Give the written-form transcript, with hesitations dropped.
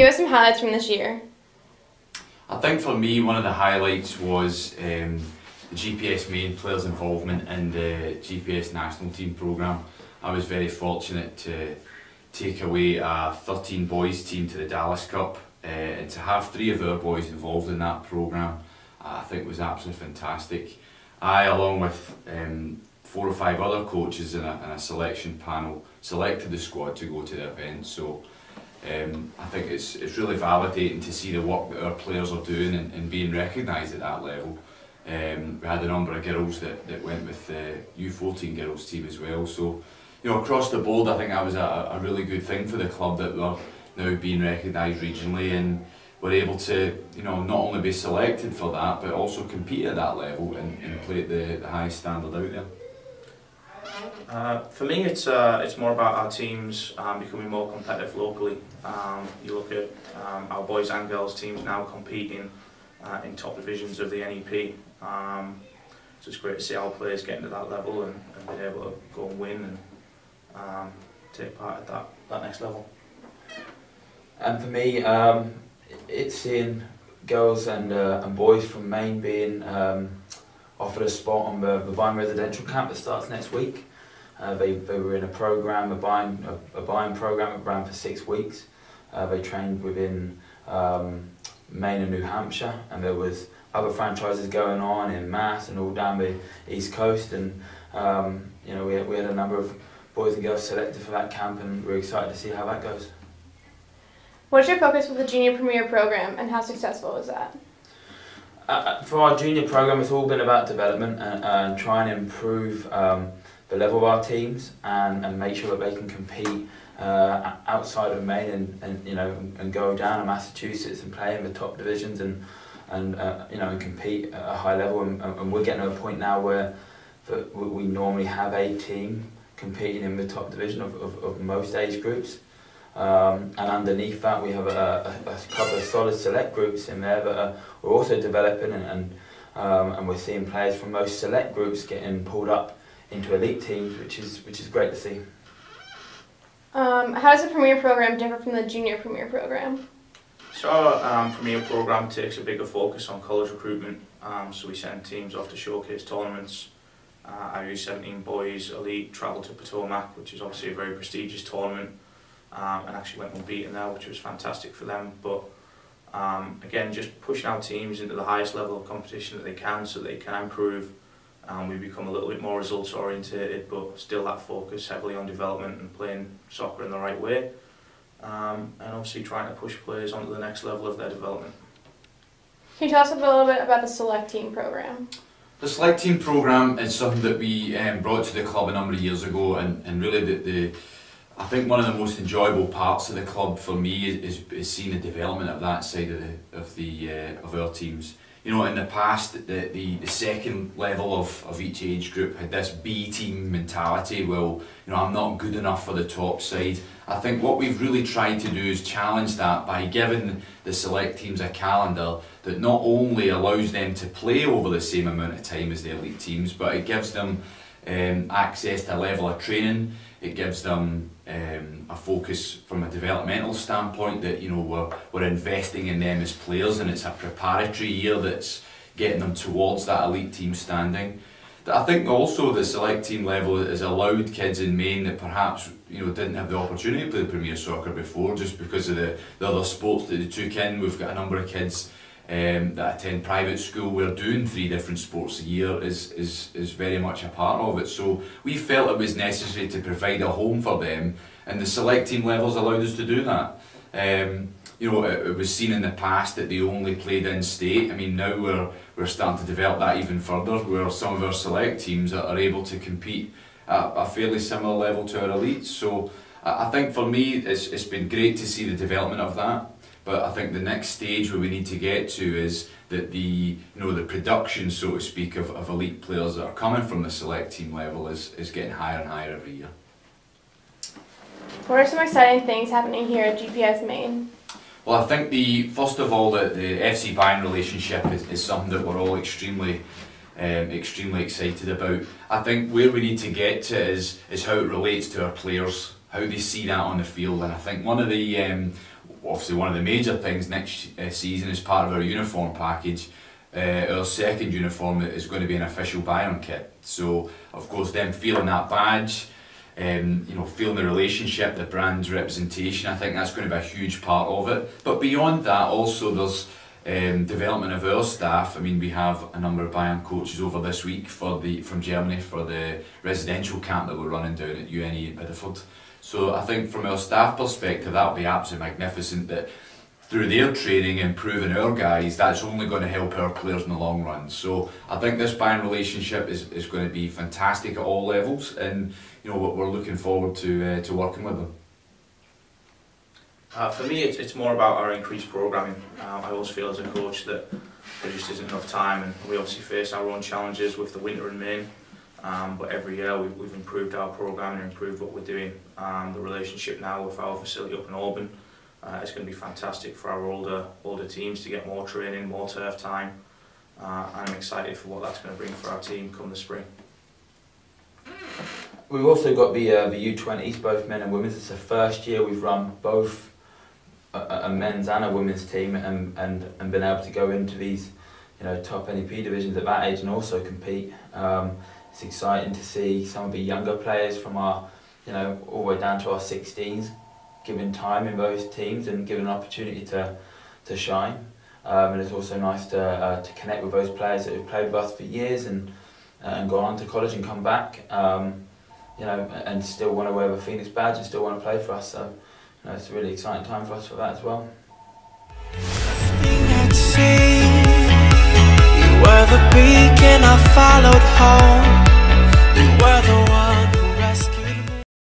give us some highlights from this year? I think for me, one of the highlights was the GPS Main players' involvement in the GPS national team programme. I was very fortunate to take away a 13 boys team to the Dallas Cup, and to have 3 of our boys involved in that programme I think was absolutely fantastic. I, along with 4 or 5 other coaches in a selection panel, selected the squad to go to the event, so I think it's really validating to see the work that our players are doing and being recognised at that level. We had a number of girls that went with the U14 girls team as well, so you know, across the board I think that was a really good thing for the club, that we're now being recognised regionally and we're able to, you know, not only be selected for that but also compete at that level and play at the highest standard out there. For me, it's more about our teams becoming more competitive locally. You look at our boys and girls teams now competing in top divisions of the NEP. So it's great to see our players getting to that level and being able to go and win and take part at that next level. And for me, it's seeing girls and boys from Maine being offered a spot on the Vine residential camp that starts next week. They were in a program, a buying program that ran for 6 weeks. They trained within Maine and New Hampshire, and there was other franchises going on in Mass and all down the East Coast, and you know, we had a number of boys and girls selected for that camp, and we're excited to see how that goes. What's your focus with the Junior Premier program, and how successful was that? For our junior program, it's all been about development and trying to improve the level of our teams and make sure that they can compete outside of Maine and you know, and go down to Massachusetts and play in the top divisions and you know, and compete at a high level, and we're getting to a point now where we normally have a team competing in the top division of most age groups. And underneath that we have a couple of solid select groups in there that we're also developing, and we're seeing players from most select groups getting pulled up into elite teams, which is great to see. How does the Premier program differ from the Junior Premier program? So our Premier program takes a bigger focus on college recruitment, so we send teams off to showcase tournaments. Our U17 boys elite travel to Potomac, which is obviously a very prestigious tournament, and actually went unbeaten there, which was fantastic for them. But again, just pushing our teams into the highest level of competition that they can, so they can improve. We become a little bit more results orientated, but still that focus heavily on development and playing soccer in the right way, and obviously trying to push players onto the next level of their development. Can you tell us a little bit about the Select Team program? The Select Team programme is something that we brought to the club a number of years ago, and really I think one of the most enjoyable parts of the club for me is seeing the development of that side of our teams. You know, in the past, the second level of each age group had this B team mentality. Well, you know, I'm not good enough for the top side. I think what we've really tried to do is challenge that by giving the select teams a calendar that not only allows them to play over the same amount of time as the elite teams, but it gives them access to a level of training. It gives them a focus from a developmental standpoint that, you know, we're investing in them as players, and it's a preparatory year that's getting them towards that elite team standing. I think also the select team level has allowed kids in Maine that perhaps, you know, didn't have the opportunity to play Premier Soccer before just because of the other sports that they took in. We've got a number of kids that attend private school where doing 3 different sports a year is very much a part of it. So we felt it was necessary to provide a home for them, and the select team levels allowed us to do that. You know, it was seen in the past that they only played in state. I mean, now we're starting to develop that even further, where some of our select teams are able to compete at a fairly similar level to our elites. So I think for me it's been great to see the development of that. But I think the next stage where we need to get to is that the production, so to speak, of elite players that are coming from the select team level is getting higher and higher every year. What are some exciting things happening here at GPS Maine? Well, I think first of all the FC Bayern relationship is something that we're all extremely excited about. I think where we need to get to is how it relates to our players, how they see that on the field, and I think one obviously one of the major things next season as part of our uniform package. Our second uniform is going to be an official Bayern kit. So of course them feeling that badge, you know, feeling the relationship, the brand's representation, I think that's going to be a huge part of it. But beyond that also there's development of our staff. I mean, we have a number of Bayern coaches over this week from Germany for the residential camp that we're running down at UNE at Bideford. So I think from our staff perspective that'll be absolutely magnificent, that through their training, improving our guys, that's only going to help our players in the long run. So I think this Bayern relationship is going to be fantastic at all levels, and you know, we're looking forward to working with them. For me, it's more about our increased programming. I always feel as a coach that there just isn't enough time, and we obviously face our own challenges with the winter in Maine. But every year we've improved our programming and improved what we're doing. The relationship now with our facility up in Auburn is going to be fantastic for our older teams to get more training, more turf time, and I'm excited for what that's going to bring for our team come the spring. We've also got the U20s, both men and women's. It's the first year we've run both a men's and a women's team, and been able to go into these, you know, top NEP divisions at that age and also compete. It's exciting to see some of the younger players from our, you know, all the way down to our 16s, given time in those teams and given an opportunity to shine. And it's also nice to connect with those players that have played with us for years and gone on to college and come back, you know, and still want to wear the Phoenix badge and still want to play for us. So, you know, it's a really exciting time for us for that as well. You were the beacon I followed home.